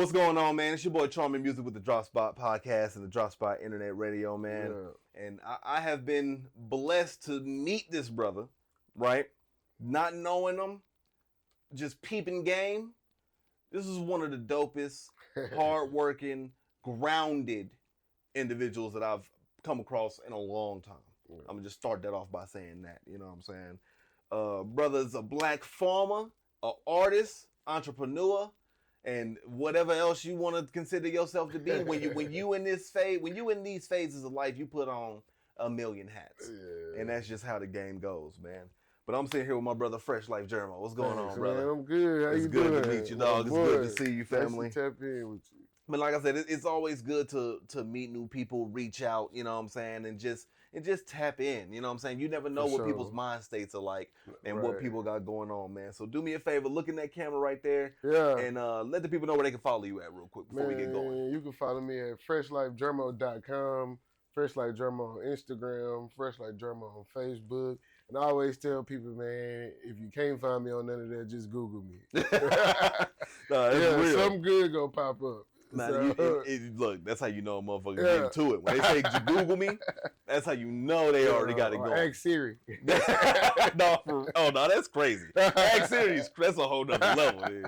What's going on, man? It's your boy Charming Music with the Drop Spot Podcast and the Drop Spot Internet Radio, man. Yeah. And I have been blessed to meet this brother, right? Not knowing him, just peeping game. This is one of the dopest, hardworking, grounded individuals that I've come across in a long time. Yeah. I'm gonna just start that off by saying that. You know what I'm saying? Brother's a black farmer, an artist, entrepreneur, and whatever else you want to consider yourself to be. When you in these phases of life, you put on a million hats, and that's just how the game goes, man. But I'm sitting here with my brother FreshLife Jermo. What's going on, brother? Man, I'm good. How you doing? It's good to meet you, dog. It's good to see you, family. Nice to tap in with you. But like I said, it's always good to meet new people, reach out, you know what I'm saying, and just tap in, you know what I'm saying? You never know what people's mind states are like and what people got going on, man. So do me a favor, look in that camera right there, and let the people know where they can follow you at real quick before we get going. You can follow me at FreshLifeJermo.com, FreshLife Jermo on Instagram, FreshLife Jermo on Facebook. And I always tell people, man, if you can't find me on none of that, just Google me. Real. Something good gonna pop up. Man, look, that's how you know a motherfucker getting to it. When they say Google me, that's how you know they already got it going. Ask Siri. No, that's crazy. Ask Siri, that's a whole nother level, man.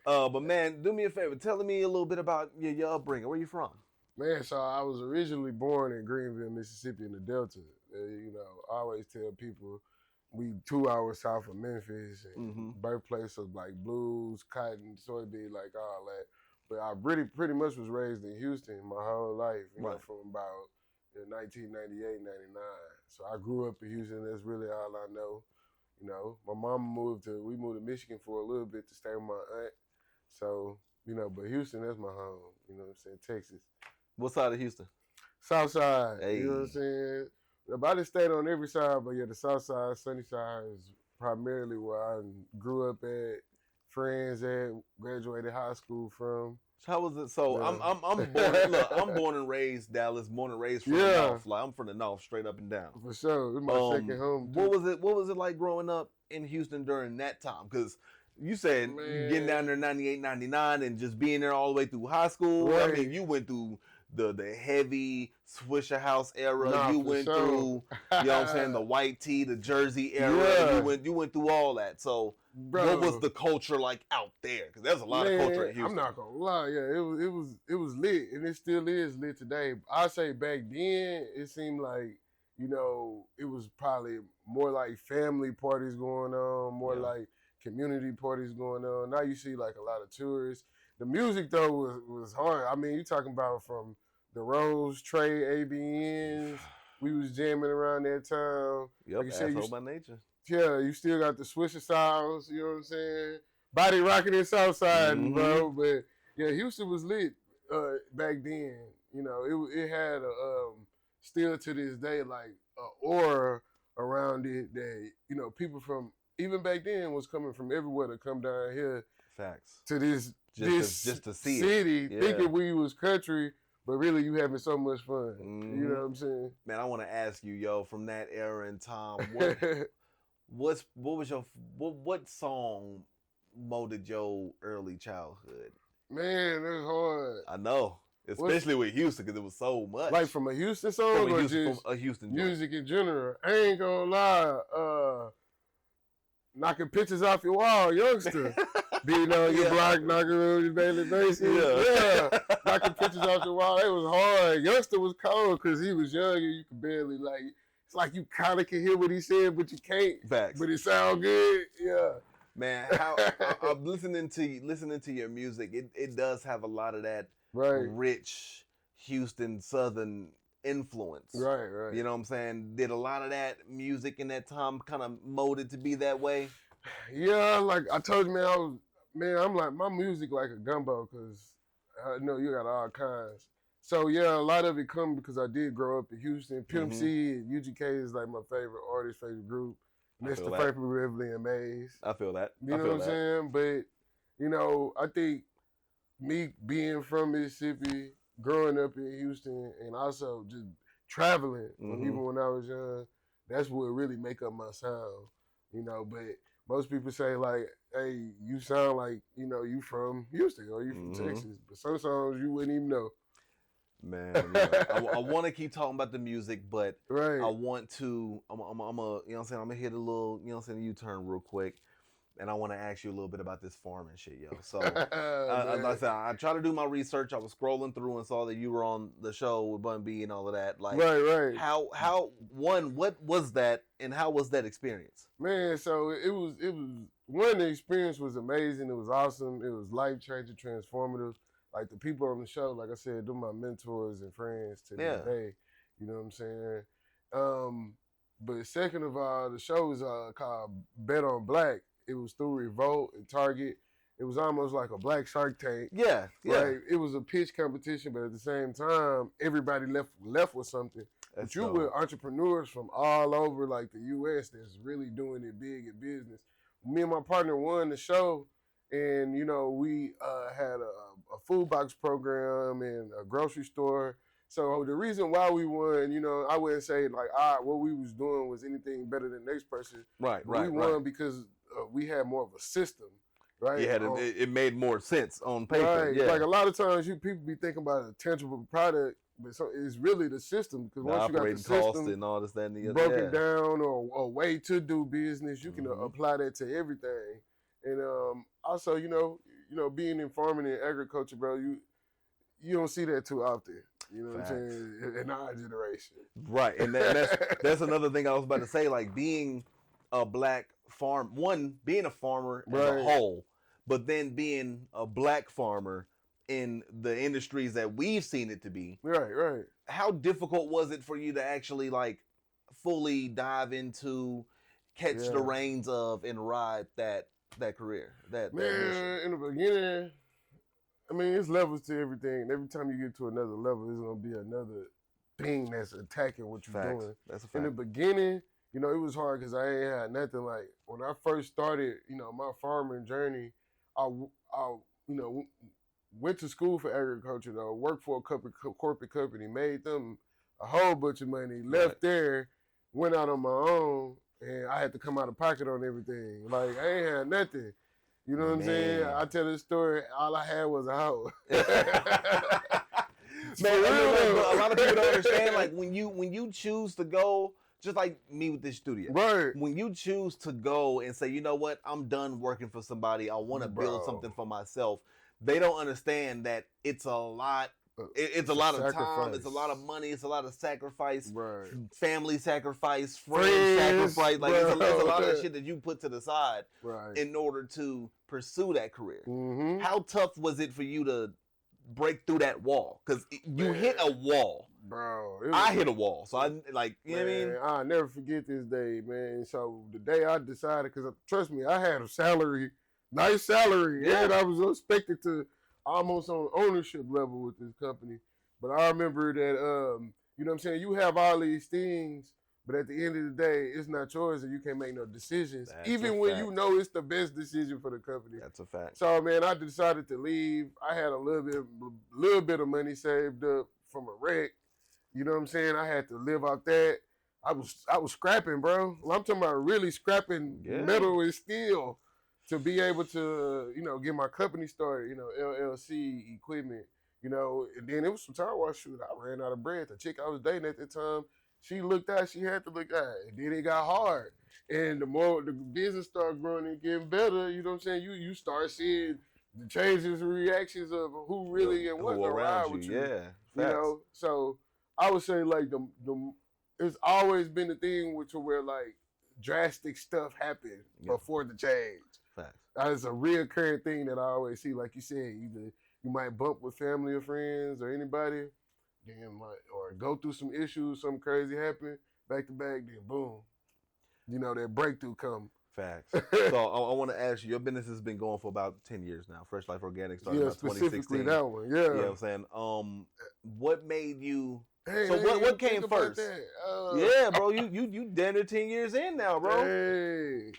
But man, do me a favor, tell me a little bit about your upbringing. Where you from? Man, so I was originally born in Greenville, Mississippi, in the Delta. I always tell people we 2 hours south of Memphis, and birthplace of like blues, cotton, soybean, like all that. But I pretty much was raised in Houston my whole life, from about 1998, 99. So I grew up in Houston. That's really all I know. My mom we moved to Michigan for a little bit to stay with my aunt. So, but Houston, that's my home. You know what I'm saying? Texas. What side of Houston? South side. Hey. You know what I'm saying? I done stayed on every side, but the south side, sunny side is primarily where I grew up at, friends at, graduated high school from. How was it? So I'm born and raised Dallas, born and raised from the North. Like I'm from the North, straight up and down. For sure. It's my second home too. What was it like growing up in Houston during that time? Because you said you getting down there 98, 99 and just being there all the way through high school. Right. I mean, you went through the heavy Swisher House era. You went through, you know what I'm saying, the white tee, the jersey era. Yeah. You went through all that. So what was the culture like out there? Because there's a lot of culture in Houston. I'm not gonna lie, it was lit, and it still is lit today. I say back then it seemed like, it was probably more like family parties going on, more like community parties going on. Now you see like a lot of tourists. The music though was hard. I mean, you talking about from the Rose, Trey, ABNs. We was jamming around that time. Yep, like asshole by nature. Yeah, you still got the Swisher Styles, you know what I'm saying? Body rocking in Southside, bro. But yeah, Houston was lit back then. It had still to this day like an aura around it that, people from even back then was coming from everywhere to come down here. Facts. To this just to see city, thinking we was country, but really you having so much fun. You know what I'm saying? Man, I want to ask you, from that era in time, what song molded your early childhood? Man, that's hard. I know, especially with Houston, because it was so much. Like from a Houston song from a Houston music in general. I ain't gonna lie. Knocking pictures off your wall, youngster. Being on your block, knocking on your daily basis. Yeah. Knocking pictures off your wall. It was hard. Youngster was cold because he was young and you could barely it's like you kind of can hear what he said, but you can't. Facts. But it sound good. Yeah. Man, I'm listening to your music. It does have a lot of that rich Houston Southern influence. Right. You know what I'm saying? Did a lot of that music in that time kind of molded to be that way? Yeah, like I told you, I'm like, my music like a gumbo because I know you got all kinds. So yeah, a lot of it come because I did grow up in Houston. Pimp C and UGK is like my favorite artist, favorite group. Mr. Favorite Beverly and Maze. I feel that. You know what I'm saying? But, I think me being from Mississippi, growing up in Houston, and also just traveling, even when I was young, that's what really make up my sound. But most people say, like, hey, you sound like, you from Houston or you from Texas. But some songs you wouldn't even know. Man, I want to keep talking about the music, but I want to, I'm you know what I'm saying, I'm going to hit a little, U-turn real quick. And I want to ask you a little bit about this farming shit, yo. So, like I said, I tried to do my research. I was scrolling through and saw that you were on the show with Bun B and all of that. Like, right. What was that, and how was that experience? Man, so it was one, the experience was amazing. It was awesome. It was life changing, transformative. Like the people on the show, like I said, they're my mentors and friends to this day. You know what I'm saying? But second of all, the show was called Bet on Black. It was through Revolt and Target. It was almost like a Black Shark Tank. Yeah. Right? It was a pitch competition, but at the same time, everybody left with something. But you with entrepreneurs from all over, like the U.S., that's really doing it big in business. Me and my partner won the show, and we had a food box program and a grocery store. So the reason why we won, I wouldn't say like what we was doing was anything better than the next person. Right. We won because we had more of a system, right? It made more sense on paper. Right. Yeah. Like a lot of times people be thinking about a tangible product, but it's really the system, because once you got the system and all this, that, and the other, broken down, or a way to do business, you can apply that to everything. And also, being in farming and agriculture, bro, you don't see that too often. You know what I'm saying? In our generation. Right. And that's another thing I was about to say, like being a black being a farmer as a whole, but then being a black farmer in the industries that we've seen it to be. Right. How difficult was it for you to actually like fully dive into, catch the reins of, and ride that career? That mission? In the beginning, I mean, it's levels to everything. Every time you get to another level, there's gonna be another thing that's attacking what you're doing. That's a fact. In the beginning, it was hard because I ain't had nothing. Like when I first started, my farming journey, I went to school for agriculture, though, worked for a corporate company, made them a whole bunch of money, left there, went out on my own, and I had to come out of pocket on everything. Like, I ain't had nothing. You know what I'm saying? I tell this story, all I had was a house. Man, a lot of people don't understand, like, when you choose to go, just like me with this studio. Right. When you choose to go and say, you know what, I'm done working for somebody, I want to build something for myself, they don't understand that it's a lot. It's a lot of time, it's a lot of money, it's a lot of sacrifice, family sacrifice, friends sacrifice. Like, it's a lot of shit that you put to the side in order to pursue that career. How tough was it for you to break through that wall? Because you hit a wall. Bro, I hit a wall, so I like, you know what I mean? I'll never forget this day, man. So the day I decided, because trust me, I had a salary, nice salary, and I was expected to almost on ownership level with this company. But I remember that, you know what I'm saying, you have all these things, but at the end of the day, it's not yours, and you can't make no decisions, even when you know it's the best decision for the company. That's a fact. So, man, I decided to leave. I had a little bit of money saved up from a wreck. You know what I'm saying? I had to live off that. I was scrapping, bro. Well, I'm talking about really scrapping metal and steel to be able to, get my company started, LLC equipment, and then it was some time where I ran out of bread. The chick I was dating at the time, she looked out, she had to look out. And then it got hard. And the more the business started growing and getting better, you know what I'm saying? You start seeing the changes and reactions of who really and what around with you. Yeah. So I would say like it's always been a thing where like drastic stuff happened before the change. Facts. That's a reoccurring thing that I always see. Like you said, either you might bump with family or friends or anybody, or go through some issues, something crazy happen, back to back, then boom, that breakthrough come. Facts. So I want to ask you, your business has been going for about 10 years now. FreshLife Organic started about 2016. Specifically that one, You know what I'm saying? What made you... what came first? Yeah, bro, you damn near 10 years in now, bro. Hey.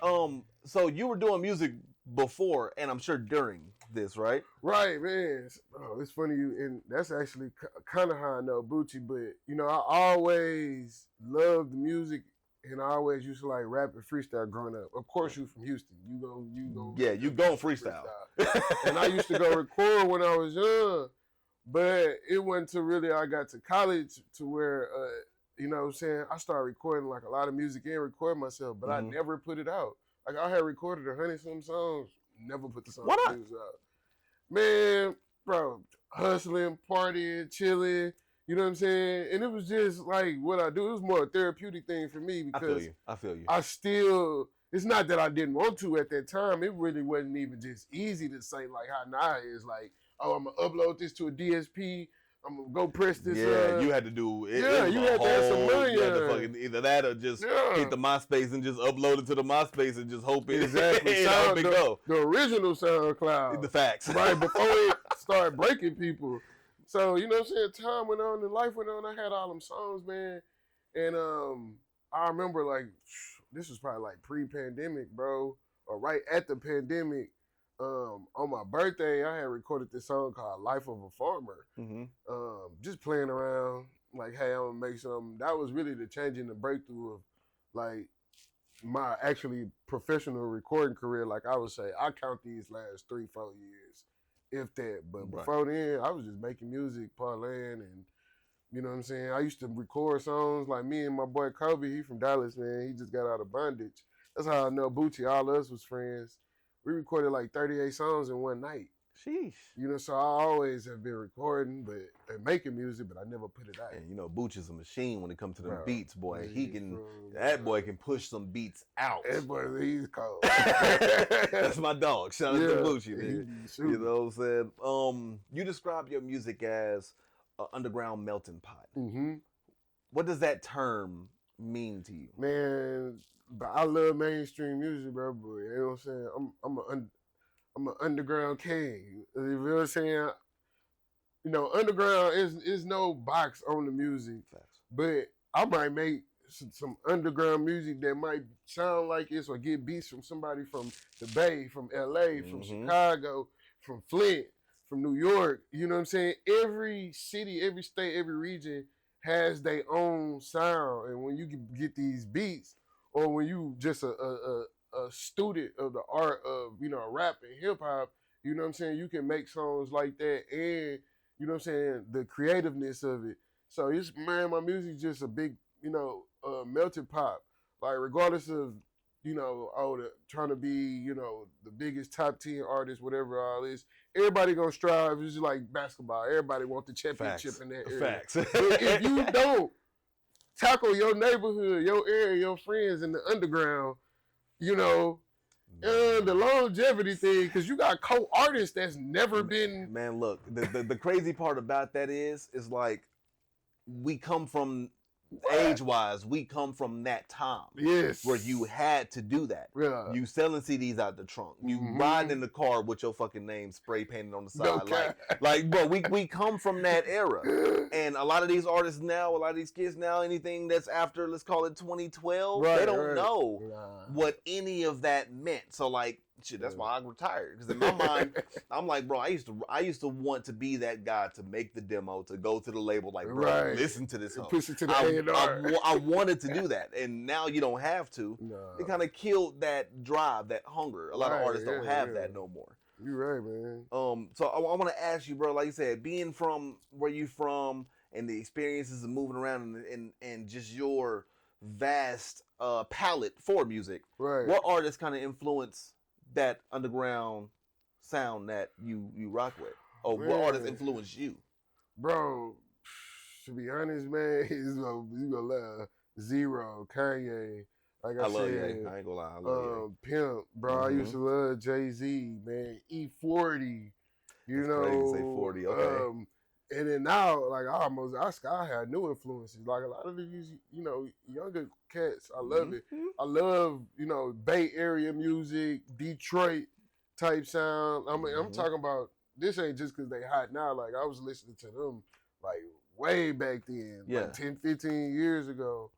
So you were doing music before, and I'm sure during this, right? Right, man. Oh, it's funny, and that's actually kind of how I know Bucci, but I always loved music and I always used to like rap and freestyle growing up. Of course, you from Houston. You go. Yeah, you go freestyle. And I used to go record when I was young, but it wasn't until really I got to college to where, you know what I'm saying, I started recording like a lot of music and recording myself, but I never put it out. Like I had recorded 100-some songs, never put the songs out. Man, bro, hustling, partying, chilling, you know what I'm saying? And it was just like what I do. It was more a therapeutic thing for me because I feel you. I still, it's not that I didn't want to at that time. It really wasn't even just easy to say like how now it is like, oh, I'm going to upload this to a DSP. I'm going to go press this. Yeah, you had to do it. Yeah, you had to have some money. You had to fucking either that or just hit the MySpace and just upload it to the MySpace and just hope it, exactly. hope it go. The original SoundCloud. The facts. Right, before it started breaking people. So, you know what I'm saying? Time went on and life went on. I had all them songs, man. And I remember like, this was probably like pre-pandemic, bro. Or right at the pandemic. On my birthday, I had recorded this song called Life of a Farmer. Just playing around, like, hey, I'm gonna make something. That was really the change in the breakthrough of like my actually professional recording career. Like I would say, I count these last 3-4 years, if that. But before then, I was just making music, parlaying, and you know what I'm saying? I used to record songs like me and my boy Kobe, he from Dallas, man. He just got out of bondage. That's how I know Bucci, all of us was friends. We recorded like 38 songs in one night. Sheesh. You know, so I always have been recording and making music, but I never put it out. And you know, Booch is a machine when it comes to them beats, boy. That boy can push some beats out. That boy, he's cold. That's my dog. Shout out to Boochie, man. You know what I'm saying? You describe your music as an underground melting pot. What does that term mean to you? Man, but I love mainstream music, bro. But you know what I'm saying? I'm an underground king. You know what I'm saying? You know, underground is no box on the music. But I might make some underground music that might sound like this or get beats from somebody from the Bay, from LA, from Chicago, from Flint, from New York. You know what I'm saying? Every city, every state, every region has their own sound. And when you get these beats, or when you just a student of the art of, you know, rap and hip hop, you know what I'm saying? You can make songs like that and, you know what I'm saying, the creativeness of it. So it's, man, my music's just a big, you know, melting pot. Like regardless of, you know, trying to be, you know, the biggest top 10 artist, whatever all this, everybody gonna strive. It's just like basketball. Everybody want the championship in that area. Facts. But if you don't tackle your neighborhood, your area, your friends in the underground, you know, the longevity thing, because you got co-artists that's never been. Man, look, the crazy part about that is like we come from age-wise, we come from that time. Yes. Where you had to do that. Yeah. You selling CDs out the trunk. You riding in the car with your fucking name spray painted on the side. Okay. Like, bro, we come from that era. And a lot of these artists now, a lot of these kids now, anything that's after, let's call it 2012, they don't know what any of that meant. So, like, shit, that's why I retired. Because in my mind, I'm like, bro, I used to want to be that guy to make the demo, to go to the label, like, bro, listen to this. Push it to the A&R. I wanted to do that, and now you don't have to. It kind of killed that drive, that hunger. A lot of artists don't have that no more. You're right, man. So I want to ask you, bro, like you said, being from where you from and the experiences of moving around and just your vast palette for music. Right. What artists kind of influence that underground sound that you rock with? Or what artists influence you? Bro, to be honest, man, you gonna love Zero, Kanye. Like I love said, Ye. I ain't gonna lie, I love Ye. Pimp, bro. I used to love Jay-Z, man. E40, you know. Crazy, say 40, okay. And then now, like I had new influences. Like a lot of these, you know, younger cats, I love it. I love, you know, Bay Area music, Detroit type sound. I mean, I'm talking about, this ain't just because they hot now. Like I was listening to them like way back then, like 10, 15 years ago.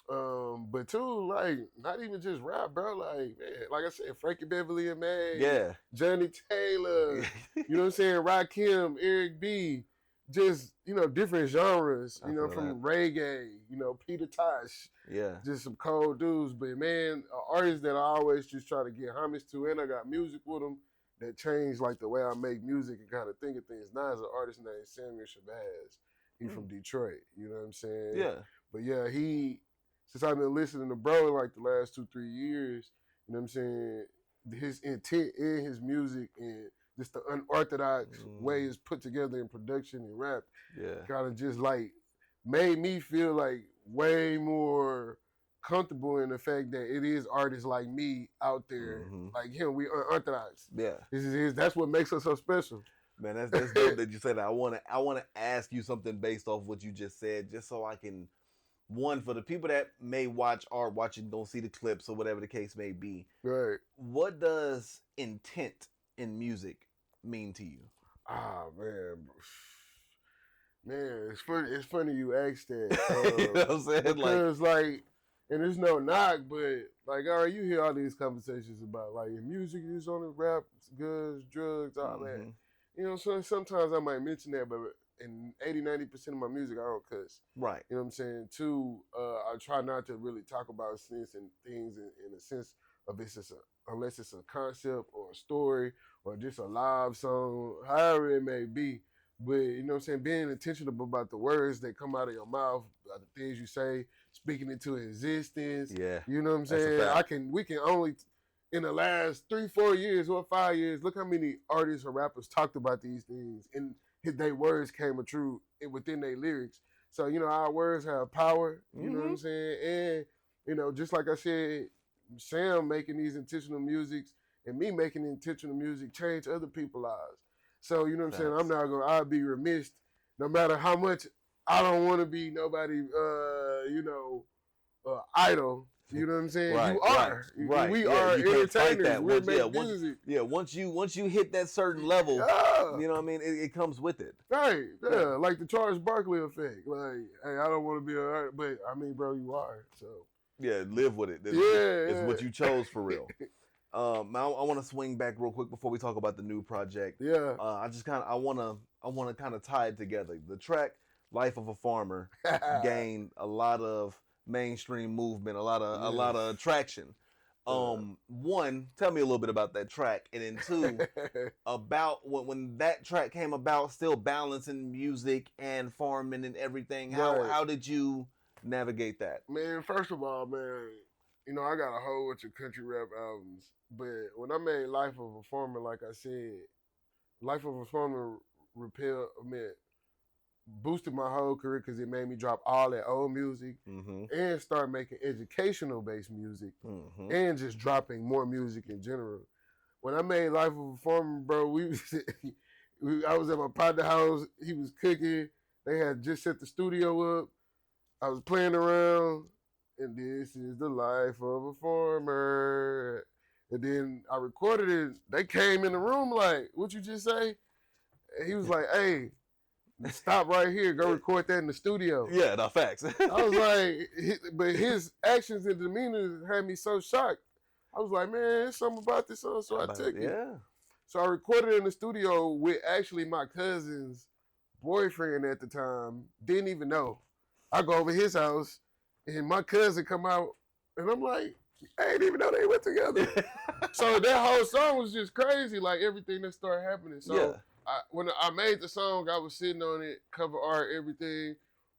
But too, like, not even just rap, bro. Like, man, like I said, Frankie Beverly and May, Johnny Taylor, you know what I'm saying? Rakim, Eric B. just, different genres, from that. reggae, Peter Tosh. Yeah. Just some cold dudes. But, man, an artist that I always just try to get homage to, and I got music with them that changed, like, the way I make music and kind of think of things. Now is an artist named Samuel Shabazz. He's from Detroit. You know what I'm saying? Yeah. But, yeah, since I've been listening to bro in, like, the last 2-3 years, you know what I'm saying, his intent in his music and just the unorthodox way it's put together in production and rap, kind of just like made me feel like way more comfortable in the fact that it is artists like me out there, like him. We unorthodox. Yeah, that's what makes us so special. Man, that's dope that you said that. I wanna ask you something based off what you just said, just so I can. One, for the people that may watch and don't see the clips or whatever the case may be. Right. What does intent in music mean to you? Ah, man, it's funny you asked that. You know what I'm saying? Because like, and there's no knock, but like, all right, you hear all these conversations about like music is on the rap, goods, drugs, all that. You know, so sometimes I might mention that, but in 80-90% of my music, I don't cuss. Right. You know what I'm saying? Two, I try not to really talk about sense and things in a sense of unless it's a concept or a story or just a live song, however it may be. But, you know what I'm saying, being intentional about the words that come out of your mouth, the things you say, speaking into existence. Yeah. You know what I'm saying? We can only, in the last 3-4 years or 5 years, look how many artists or rappers talked about these things and their words came true within their lyrics. So, our words have power, you know what I'm saying? And, just like I said, Sam making these intentional musics and me making intentional music change other people's lives. So, you know what I'm saying? I'd be remiss, no matter how much I don't want to be nobody, idol. You know what I'm saying? Right, you are. Right. We are entertainers. We're making music. Once you hit that certain level, you know what I mean? It comes with it. Right. Yeah. Like the Charles Barkley effect. Like, hey, I don't want to be an artist, but I mean, bro, you are. So. Yeah, live with it. It's what you chose for real. Now I want to swing back real quick before we talk about the new project. Yeah. I want to kind of tie it together. The track "Life of a Farmer" gained a lot of mainstream movement, a lot of traction. One, tell me a little bit about that track, and then two, about when that track came about, still balancing music and farming and everything. How did you navigate that? Man, first of all, man, I got a whole bunch of country rap albums, but when I made Life of a Farmer, like I said, Life of a Farmer boosted my whole career because it made me drop all that old music and start making educational based music and just dropping more music in general. When I made Life of a Farmer, bro, I was at my partner's house. He was cooking. They had just set the studio up. I was playing around, and this is the life of a farmer. And then I recorded it. They came in the room like, "What you just say?" And he was like, "Hey, stop right here. Go record that in the studio." Yeah, no facts. I was like, but his actions and demeanor had me so shocked. I was like, man, there's something about this song, so I took it. Yeah. So I recorded it in the studio with actually my cousin's boyfriend at the time. Didn't even know. I go over his house, and my cousin come out, and I'm like, I didn't even know they went together. So that whole song was just crazy, like everything that started happening. So when I made the song, I was sitting on it, cover art, everything.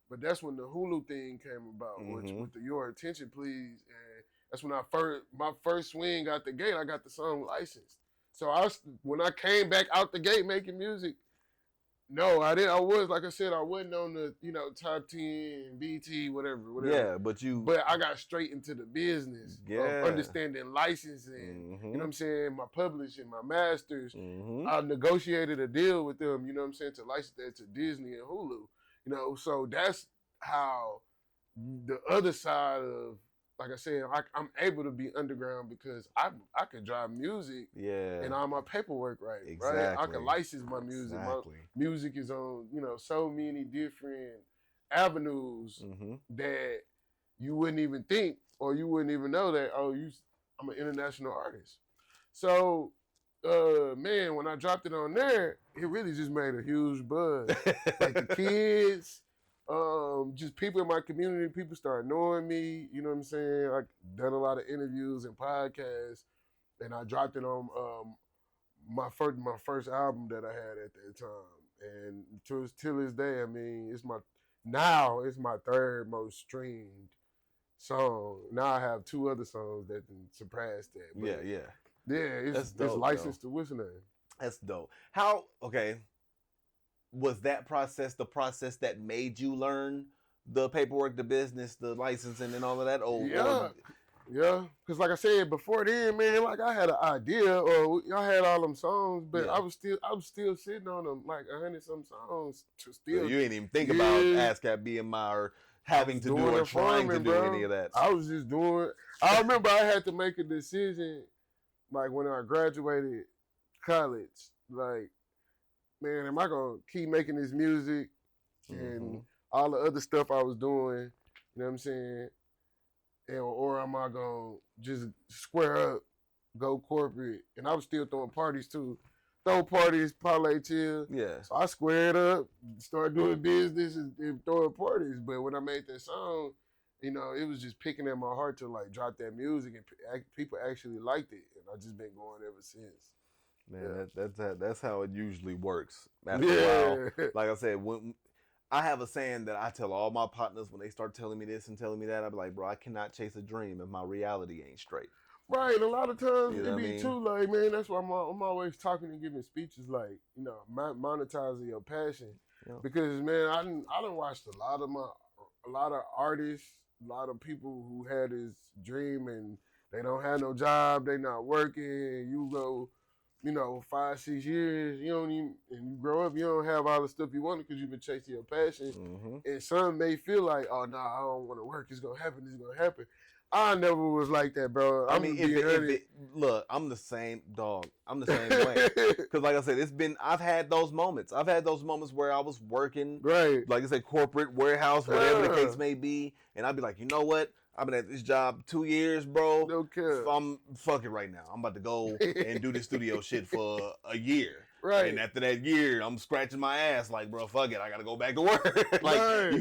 But that's when the Hulu thing came about, which with the Your Attention Please. And that's when my first swing out the gate, I got the song licensed. So when I came back out the gate making music, no, I didn't. I was, like I said, I wasn't on the, top 10, BT, whatever. Yeah, but I got straight into the business of understanding licensing, you know what I'm saying, my publishing, my masters. I negotiated a deal with them, you know what I'm saying, to license that to Disney and Hulu, so that's how the other side of, like I said, I'm able to be underground because I could drive music and all my paperwork right. I can license my music. My music is on, so many different avenues that you wouldn't even think or you wouldn't even know that, I'm an international artist. So, man, when I dropped it on there, it really just made a huge buzz. Like the kids, just people in my community, people started knowing me. You know what I'm saying? I done a lot of interviews and podcasts, and I dropped it on my first album that I had at that time. And till this day, I mean, it's my third most streamed song. Now I have 2 other songs that can surpass that. But yeah. It's licensed to what's the name? That's dope. Was that process the process that made you learn the paperwork, the business, the licensing, and all of that? Yeah. Because like I said before then, man, like I had an idea, or I had all them songs, but I was still sitting on them like 100-some songs to still. So you didn't even think about ASCAP, BMI, or having to do or trying to do any of that. I was just doing. I remember I had to make a decision, like when I graduated college, like, man, am I gonna keep making this music and all the other stuff I was doing? You know what I'm saying? Or am I gonna just square up, go corporate? And I was still throwing parties too, parlay chill. Yeah. So I squared up, started doing business and throwing parties. But when I made that song, you know, it was just picking at my heart to like drop that music, and people actually liked it, and I just been going ever since. Man, that's how it usually works. After a while, like I said, when I have a saying that I tell all my partners when they start telling me this and telling me that, I'm like, bro, I cannot chase a dream if my reality ain't straight. Right, a lot of times it be too, like, man, that's why I'm always talking and giving speeches, like, you know, monetizing your passion. Yeah. Because, man, I done watched a lot of artists, a lot of people who had this dream and they don't have no job, they not working, you go, you know, 5-6 years, you don't even, and you grow up, you don't have all the stuff you wanted because you've been chasing your passion. And some may feel like, oh, no, I don't want to work. It's going to happen. I never was like that, bro. I mean, look, I'm the same, dog. I'm the same way. Because like I said, I've had those moments. I've had those moments where I was working, right, like I said, corporate, warehouse, whatever the case may be. And I'd be like, you know what? I've been at this job 2 years, bro. Okay. I'm fucking right now. I'm about to go and do this studio shit for a year. Right. And after that year, I'm scratching my ass like, bro, fuck it. I got to go back to work. Like,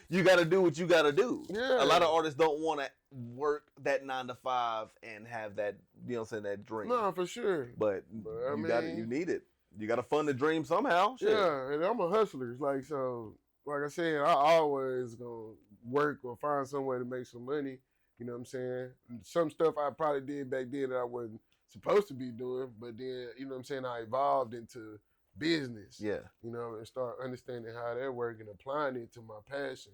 you gotta do what you got to do. Yeah. A lot of artists don't want to work that 9 to 5 and have that, you know what I'm saying, that dream. No, for sure. But you need it. You got to fund the dream somehow. Shit. Yeah, and I'm a hustler. Like, so, like I said, I always gonna work or find some way to make some money. You know what I'm saying? Some stuff I probably did back then that I wasn't supposed to be doing, but then, you know what I'm saying, I evolved into business. Yeah. You know, and start understanding how that works and applying it to my passion.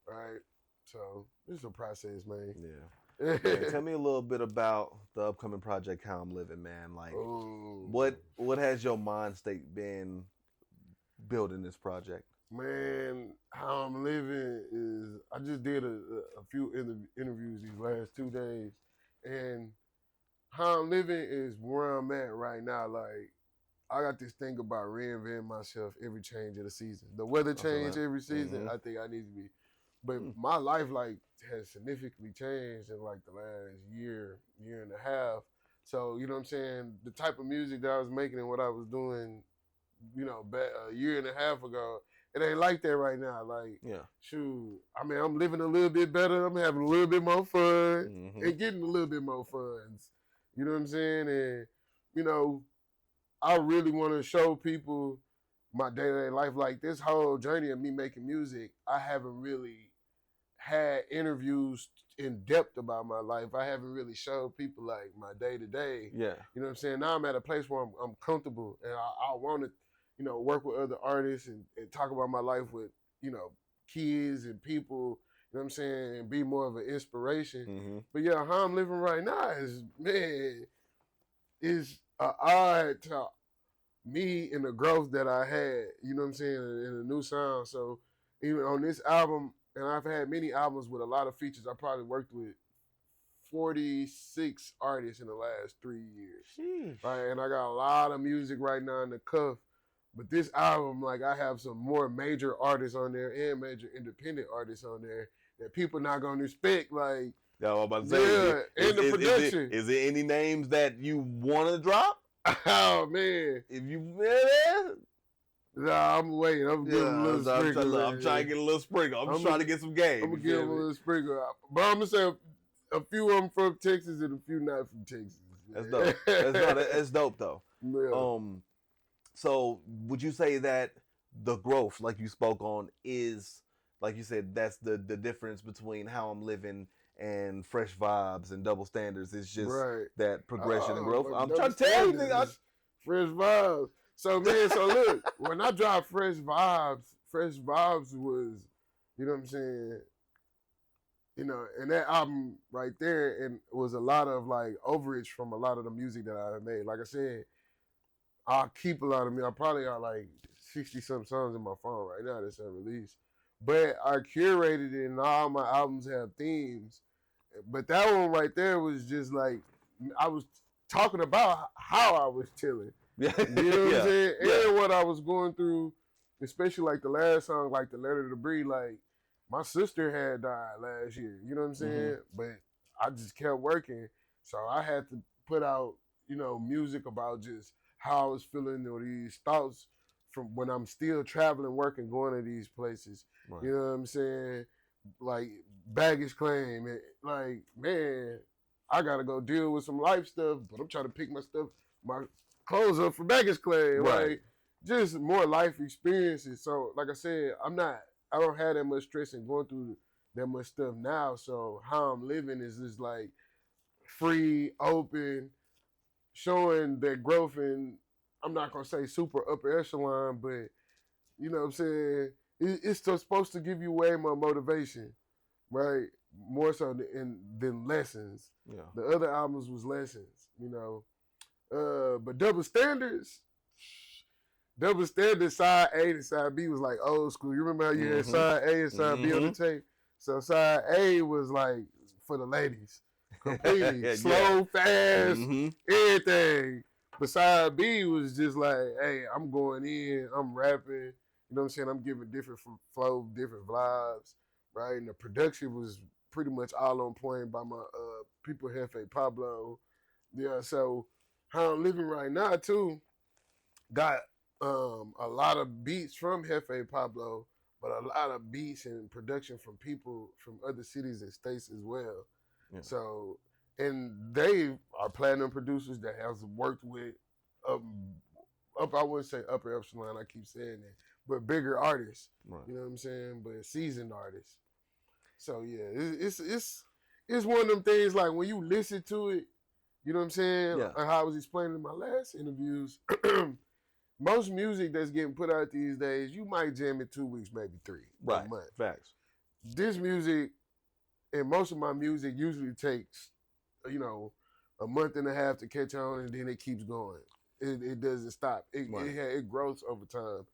Right? So it's a process, man. Yeah. Man, tell me a little bit about the upcoming project, How I'm Living, man. Like, what has your mind state been building this project? Man, How I'm Living is, I just did a few interviews these last 2 days, and How I'm Living is where I'm at right now. Like, I got this thing about reinventing myself every change of the season. The weather change every season, I think I need to be. But my life, like, has significantly changed in, like, the last year and a half. So, you know what I'm saying? The type of music that I was making and what I was doing, you know, back a year and a half ago, it ain't like that right now. Like, shoot, I mean, I'm living a little bit better. I'm having a little bit more fun and getting a little bit more funds. You know what I'm saying? And, you know, I really want to show people my day-to-day life. Like, this whole journey of me making music, I haven't really had interviews in depth about my life. I haven't really showed people, like, my day-to-day. Yeah. You know what I'm saying? Now I'm at a place where I'm comfortable, and I want to, you know, work with other artists and talk about my life with, you know, kids and people, you know what I'm saying, and be more of an inspiration. But yeah, How I'm Living right now is, man, is an ode to me and the growth that I had, you know what I'm saying, in a new sound. So even on this album, and I've had many albums with a lot of features, I probably worked with 46 artists in the last 3 years. Sheesh. Right, and I got a lot of music right now in the cuff. But this album, like, I have some more major artists on there and major independent artists on there that people not gonna respect. Like, yeah, I'm about to say, and the production. Is there any names that you want to drop? Oh man. If you man, Nah, I'm waiting. I'm gonna give him a little sprinkle. I'm trying to get a little sprinkle. I'm just trying to get some game. I'm gonna give him a little sprinkle. But I'm gonna say a few of them from Texas and a few not from Texas. That's dope. That's dope though. Yeah. So would you say that the growth, like you spoke on, is like you said, that's the difference between how I'm living and Fresh Vibes and Double Standards? It's just that progression and growth. I'm trying to tell you, Fresh Vibes. So man, so look, when I dropped Fresh Vibes was, you know what I'm saying, you know, and that album right there, and was a lot of like overage from a lot of the music that I made. Like I said, I'll keep a lot of me. I probably got like 60-something songs in my phone right now that's unreleased. But I curated it, and all my albums have themes. But that one right there was just like, I was talking about how I was chilling. Yeah. You know what I'm saying? And what I was going through, especially like the last song, like The Letter to Breathe, like my sister had died last year. You know what I'm saying? But I just kept working. So I had to put out, you know, music about just how I was feeling or these thoughts from when I'm still traveling, working, going to these places. Right. You know what I'm saying? Like baggage claim. And like, man, I got to go deal with some life stuff, but I'm trying to pick my clothes up for baggage claim. Right. Like, just more life experiences. So, like I said, I don't have that much stress and going through that much stuff now. So how I'm living is just like free, open, showing that growth, and I'm not going to say super upper echelon, but you know what I'm saying? It's supposed to give you way more motivation, right? More so than lessons. Yeah. The other albums was lessons, you know. But Double Standards side A to side B was like old school. You remember how you had side A and side B on the tape? So side A was like for the ladies. Completely. Slow, fast, everything. But side B was just like, hey, I'm going in, I'm rapping. You know what I'm saying? I'm giving different flow, different vibes, right? And the production was pretty much all on point by my people, Hefe Pablo. Yeah, so how I'm living right now, too, got a lot of beats from Hefe Pablo, but a lot of beats and production from people from other cities and states as well. Yeah. So, and they are platinum producers that has worked with I wouldn't say upper epsilon, I keep saying that, but bigger artists. Right. You know what I'm saying? But seasoned artists. So yeah, it's one of them things like when you listen to it, you know what I'm saying? Yeah. Like how I was explaining in my last interviews, most music that's getting put out these days, you might jam it 2 weeks, maybe 3. Right. A month. Facts. This music, and most of my music usually takes, you know, a month and a half to catch on, and then it keeps going. It doesn't stop. It grows over time.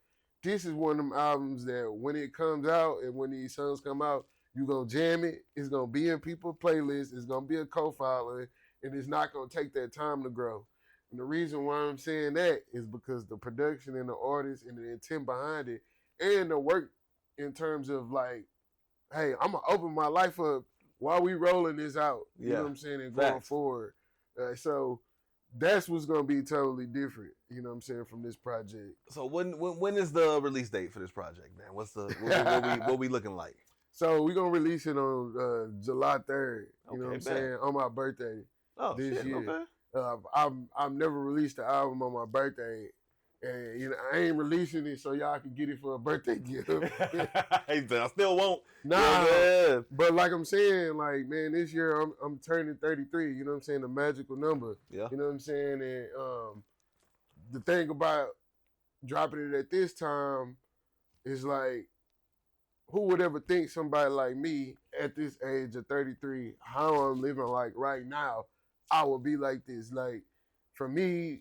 This is one of them albums that when it comes out and when these songs come out, you're going to jam it. It's going to be in people's playlists. It's going to be a co-filing, and it's not going to take that time to grow. And the reason why I'm saying that is because the production and the artist and the intent behind it and the work in terms of like, hey, I'm going to open my life up while we rolling this out. You know what I'm saying? And going forward. So that's what's going to be totally different, you know what I'm saying, from this project. So when is the release date for this project, man? What we looking like? So we're going to release it on July 3rd, you know what I'm saying, on my birthday this year. Okay. I've never released the album on my birthday, and you know I ain't releasing it so y'all can get it for a birthday gift. I still won't. Nah, but like I'm saying, like man, this year I'm turning 33. You know what I'm saying? The magical number. Yeah. You know what I'm saying? And the thing about dropping it at this time is like, who would ever think somebody like me at this age of 33, how I'm living like right now, I would be like this. Like, for me,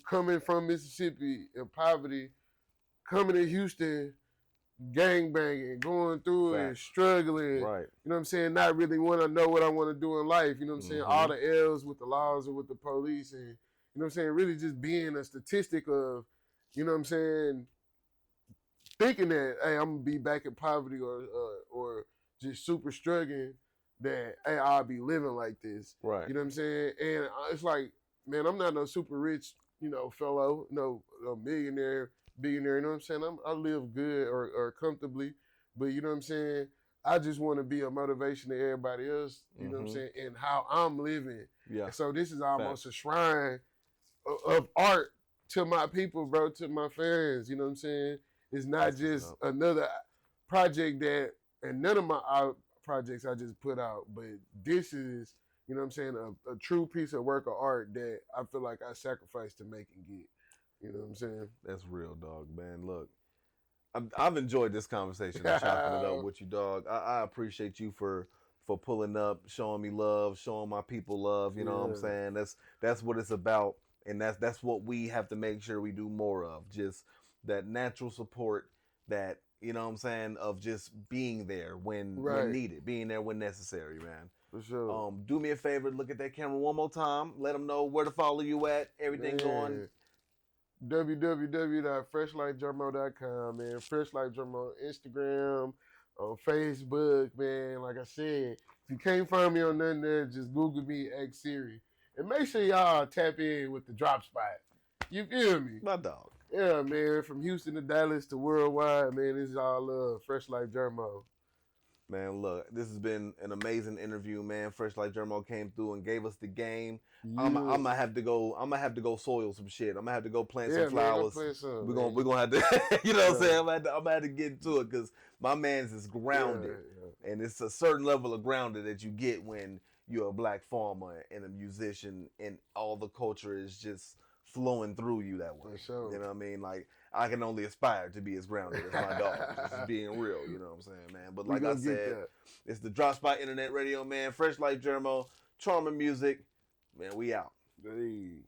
coming from Mississippi in poverty, coming to Houston, gangbanging, going through it, and struggling, right. You know what I'm saying, not really want to know what I want to do in life, you know what I'm saying, all the L's with the laws and with the police, and, you know what I'm saying, really just being a statistic of, you know what I'm saying, thinking that, hey, I'm going to be back in poverty or just super struggling, that, hey, I'll be living like this. Right. You know what I'm saying? And it's like, man, I'm not no super rich fellow, a millionaire, billionaire. You know what I'm saying? I live good or comfortably, but you know what I'm saying. I just want to be a motivation to everybody else. You know what I'm saying? And how I'm living. Yeah. And so this is almost a shrine of art to my people, bro, to my fans. You know what I'm saying? It's not just another project and none of my projects I just put out, but this is, you know what I'm saying, a true piece of work of art that I feel like I sacrificed to make and get. You know what I'm saying? That's real, dog, man. Look, I've enjoyed this conversation and chopping it up with you, dog. I appreciate you for pulling up, showing me love, showing my people love. You know what I'm saying? That's what it's about, and that's what we have to make sure we do more of. Just that natural support, that, you know what I'm saying, of just being there when needed, being there when necessary, man. For sure. Do me a favor, look at that camera one more time. Let them know where to follow you at. Everything going. www.freshlifejermo.com, man. FreshLife Jermo on Instagram, on Facebook, man. Like I said, if you can't find me on nothing there, just Google me, X Siri. And make sure y'all tap in with the drop spot. You feel me? My dog. Yeah, man. From Houston to Dallas to worldwide, man. This is all love. FreshLife Jermo. Man, look, this has been an amazing interview, man. FreshLife Jermo came through and gave us the game. Yeah. I'm gonna have to go soil some shit. I'm gonna have to go plant some flowers. We're gonna have to, you know what I'm saying? I'm gonna have to get into it, because my man's is grounded, and it's a certain level of grounded that you get when you're a black farmer and a musician, and all the culture is just flowing through you that way. Sure. You know what I mean? Like, I can only aspire to be as grounded as my dog. Just being real, you know what I'm saying, man? But like I said, it's the Drop Spot Internet Radio, man. FreshLife Jermo, Charming Music. Man, we out. Hey.